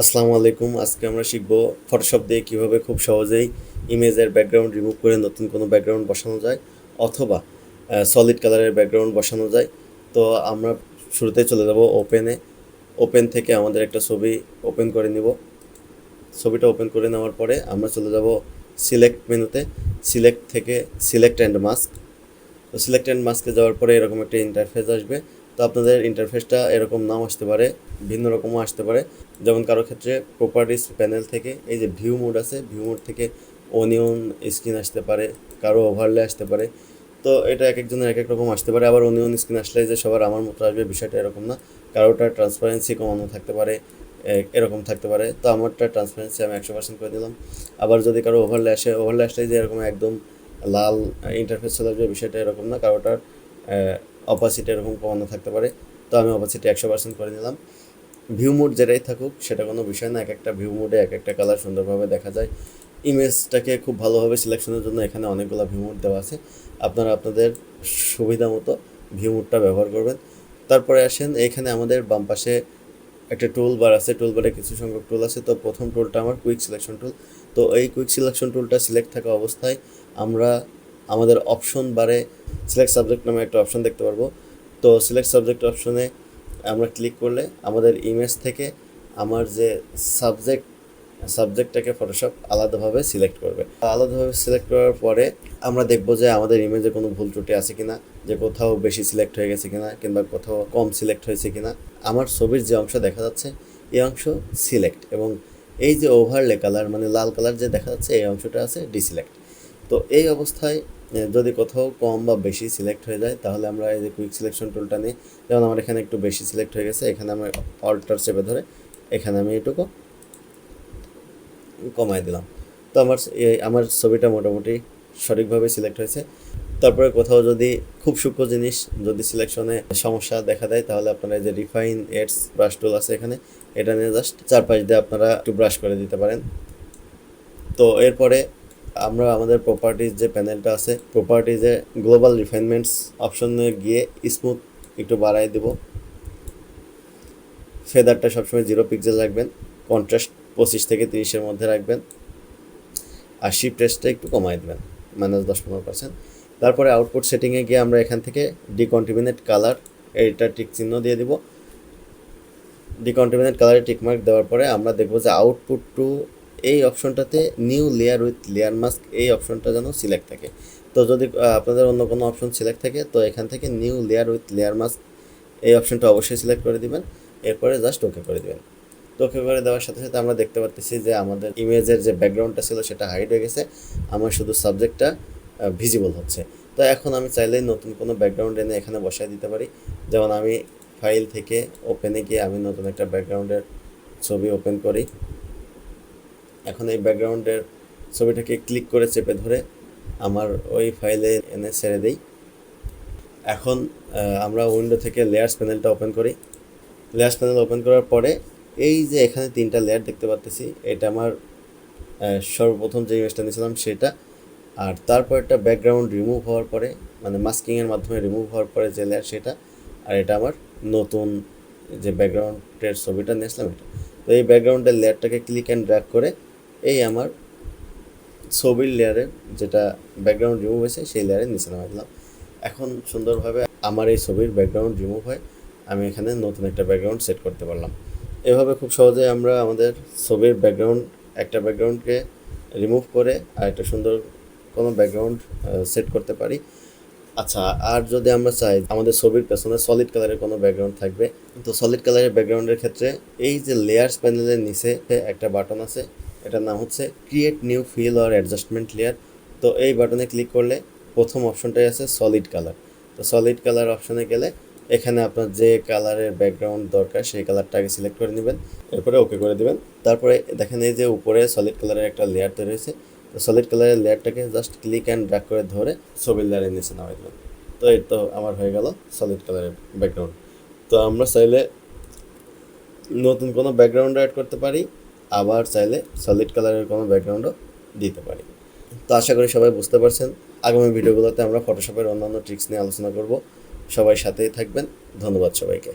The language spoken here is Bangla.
আসসালামু আলাইকুম। আজকে আমরা শিখব ফটোশপ দিয়ে কিভাবে খুব সহজেই ইমেজের ব্যাকগ্রাউন্ড রিমুভ করে নতুন কোনো ব্যাকগ্রাউন্ড বসানো যায় অথবা সলিড কালারের ব্যাকগ্রাউন্ড বসানো যায়। তো আমরা শুরুতে চলে যাব ওপেন থেকে আমাদের একটা ছবি ওপেন করে নিব। ছবিটা ওপেন করে নেওয়ার পরে আমরা চলে যাব সিলেক্ট মেনুতে। সিলেক্ট থেকে সিলেক্ট অ্যান্ড মাস্ক। তো সিলেক্ট অ্যান্ড মাস্কে যাওয়ার পরে এরকম একটা ইন্টারফেস আসবে। তো আপনাদের ইন্টারফেসটা এরকম নাও আসতে পারে, ভিন্ন রকমও আসতে পারে। যেমন কারো ক্ষেত্রে প্রপার্টিস প্যানেল থেকে এই যে ভিউ মোড আছে, ভিউ মোড থেকে অনিয়ন স্ক্রিন আসতে পারে, কারো ওভারলে আসতে পারে। তো এটা এক একজনের এক এক রকম আসতে পারে। আবার অনিয়ন স্ক্রিন আসলে যে সবার আমার মতো আসবে বিষয়টা এরকম না। কারোটা ট্রান্সপারেন্সি কমানো থাকতে পারে, এরকম থাকতে পারে। তো আমারটা ট্রান্সপারেন্সি আমি 100% করে দিলাম। আবার যদি কারো ওভারলে আসলে যে এরকম একদম লাল ইন্টারফেস চলে আসবে বিষয়টা এরকম না। কারোটার অপাসিটি এরকম কমানো থাকতে পারে। তো আমি অপাসিটি 100% করে নিলাম। ভিউ মোড যেটাই থাকুক সেটা কোনো বিষয় না। এক একটা ভিউ মোডে এক একটা কালার সুন্দরভাবে দেখা যায়। ইমেজটাকে খুব ভালোভাবে সিলেকশনের জন্য এখানে অনেকগুলো ভিউ মোড দেওয়া আছে। আপনারা আপনাদের সুবিধা মতো ভিউ মোডটা ব্যবহার করবেন। তারপরে আসেন, এখানে আমাদের বাম পাশে একটা টুল বার আছে। টুল বারে কিছু সংখ্যক টুল আছে। তো প্রথম টুলটা আমার কুইক সিলেকশন টুল। তো এই কুইক সিলেকশন টুলটা সিলেক্ট থাকা অবস্থায় আমরা আমাদের অপশন বারে সিলেক্ট সাবজেক্ট নামে একটা অপশন দেখতে পারবো। তো সিলেক্ট সাবজেক্ট অপশনে আমরা ক্লিক করলে আমাদের ইমেজ থেকে আমার যে সাবজেক্টটাকে ফটোশপ আলাদাভাবে সিলেক্ট করবে। আলাদাভাবে সিলেক্ট করার পরে আমরা দেখব যে আমাদের ইমেজে কোনো ভুল ত্রুটি আছে কিনা, যে কোথাও বেশি সিলেক্ট হয়ে গেছে কিনা কিংবা কোথাও কম সিলেক্ট হয়েছে কিনা। আমার ছবির যে অংশ দেখা যাচ্ছে এই অংশ সিলেক্ট, এবং এই যে ওভারলে কালার মানে লাল কালার যে দেখা যাচ্ছে এই অংশটা আছে ডিসিলেক্ট। তো এই অবস্থায় যদি কোথাও কম বা বেশি সিলেক্ট হয়ে যায় তাহলে আমরা এই যে কুইক সিলেকশন টুলটা নিই। যেমন আমার এখানে একটু বেশি সিলেক্ট হয়ে গেছে, এখানে আমি অল্টার চেপে ধরে এখানে আমি এটুকু কমাই দিলাম। তো আমার ছবিটা মোটামুটি সঠিকভাবে সিলেক্ট হয়েছে। তারপরে কোথাও যদি খুব সূক্ষ্ম জিনিস যদি সিলেকশনে সমস্যা দেখা দেয় তাহলে আপনারা এই যে রিফাইন এডস ব্রাশ টুল আছে এখানে, এটা নিয়ে জাস্ট চারপাশ দিয়ে আপনারা একটু ব্রাশ করে দিতে পারেন। তো এরপরে আমরা আমাদের প্রপার্টিজ যে প্যানেলটা আছে, প্রপার্টিজে গ্লোবাল রিফাইনমেন্টস অপশনে গিয়ে স্মুথ একটু বাড়াই দেব। ফেদারটা সবসময় 0 পিক্সেল রাখবেন। কন্ট্রাস্ট 25 থেকে 30-এর মধ্যে রাখবেন। আর শিফট রেস্টটা একটু কমাই দেবেন, -10-15%। তারপরে আউটপুট সেটিংয়ে গিয়ে আমরা এখান থেকে ডিকন্টিমিনেট কালার এইটা টিক চিহ্ন দিয়ে দিব। ডিকন্টিমিনেট কালারে টিকমার্ক দেওয়ার পরে আমরা দেখব যে আউটপুট টু এই অপশনটাতে new layer with layer mask এই অপশনটা যেন সিলেক্ট থাকে। তো যদি আপনাদের অন্য কোনো অপশন সিলেক্ট থাকে তো এখান থেকে new layer with layer mask এই অপশনটা অবশ্যই সিলেক্ট করে দিবেন। এরপরে জাস্ট ওকে করে দিবেন। তো ওকে করে দেওয়ার সাথে সাথে আমরা দেখতে পাচ্ছি যে আমাদের ইমেজের যে ব্যাকগ্রাউন্ডটা ছিল সেটা হাইড হয়ে গেছে, আমার শুধু সাবজেক্টটা ভিজিবল হচ্ছে। তো এখন আমি চাইলেই নতুন কোনো ব্যাকগ্রাউন্ড এনে এখানে বসায় দিতে পারি। যেমন আমি ফাইল থেকে ওপেনে গিয়ে আমি নতুন একটা ব্যাকগ্রাউন্ডের ছবি ওপেন করি। এখন এই ব্যাকগ্রাউন্ডের ছবিটাকে ক্লিক করে চেপে ধরে আমার ওই ফাইলে এনে ছেড়ে দিই। এখন আমরা উইন্ডো থেকে লেয়ার্স প্যানেলটা ওপেন করি। লেয়ার্স প্যানেল ওপেন করার পরে এই যে এখানে 3টা লেয়ার দেখতে পাচ্ছি, এটা আমার সর্বপ্রথম যে ইমেজটা নিয়েছিলাম সেটা। আর তারপর একটা ব্যাকগ্রাউন্ড রিমুভ হওয়ার পরে মানে মাস্কিংয়ের মাধ্যমে রিমুভ হওয়ার পরে যে লেয়ার সেটা। আর এটা আমার নতুন যে ব্যাকগ্রাউন্ডের ছবিটা নিয়েছিলাম এটা। তো এই ব্যাকগ্রাউন্ডের লেয়ারটাকে ক্লিক অ্যান্ড ড্র্যাগ করে এই আমার ছবির লেয়ারের যেটা ব্যাকগ্রাউন্ড রিমুভ হয়েছে সেই লেয়ারে নিচে নামাই দিলাম। এখন সুন্দরভাবে আমার এই ছবির ব্যাকগ্রাউন্ড রিমুভ হয়, আমি এখানে নতুন একটা ব্যাকগ্রাউন্ড সেট করতে পারলাম। এভাবে খুব সহজে আমরা আমাদের ছবির একটা ব্যাকগ্রাউন্ডকে রিমুভ করে আর একটা সুন্দর কোনো ব্যাকগ্রাউন্ড সেট করতে পারি। আচ্ছা, আর যদি আমরা চাই আমাদের ছবির পেছনে সলিড কালারের কোনো ব্যাকগ্রাউন্ড থাকবে, তো সলিড কালারের ব্যাকগ্রাউন্ডের ক্ষেত্রে এই যে লেয়ার্স প্যানেলের নিচে একটা বাটন আছে, এটার নাম হচ্ছে create new fill or adjustment layer. তো এই বাটনে ক্লিক করলে প্রথম অপশনটাই আছে সলিড কালার। তো সলিড কালার অপশনে গেলে এখানে আপনার যে কালারের ব্যাকগ্রাউন্ড দরকার সেই কালারটাকে সিলেক্ট করে নেবেন, এরপরে ওকে করে দেবেন। তারপরে দেখেন এই যে উপরে সলিড কালারের একটা লেয়ার তৈরি হয়েছে। তো সলিড কালারের লেয়ারটাকে জাস্ট ক্লিক অ্যান্ড ড্র্যাগ করে ধরে ছবির লেয়ারের নিচে নামাই দেবেন। তো এই তো আমার হয়ে গেল সলিড কালারের ব্যাকগ্রাউন্ড। তো আমরা চাইলে নতুন কোনো ব্যাকগ্রাউন্ড অ্যাড করতে পারি, আবার চাইলে সলিড কালারের কোনো ব্যাকগ্রাউন্ডও দিতে পারি। তো আশা করি সবাই বুঝতে পারছেন। আগামী ভিডিওগুলোতে আমরা ফটোশপের অন্যান্য ট্রিক্স নিয়ে আলোচনা করব। সবাই সাথেই থাকবেন। ধন্যবাদ সবাইকে।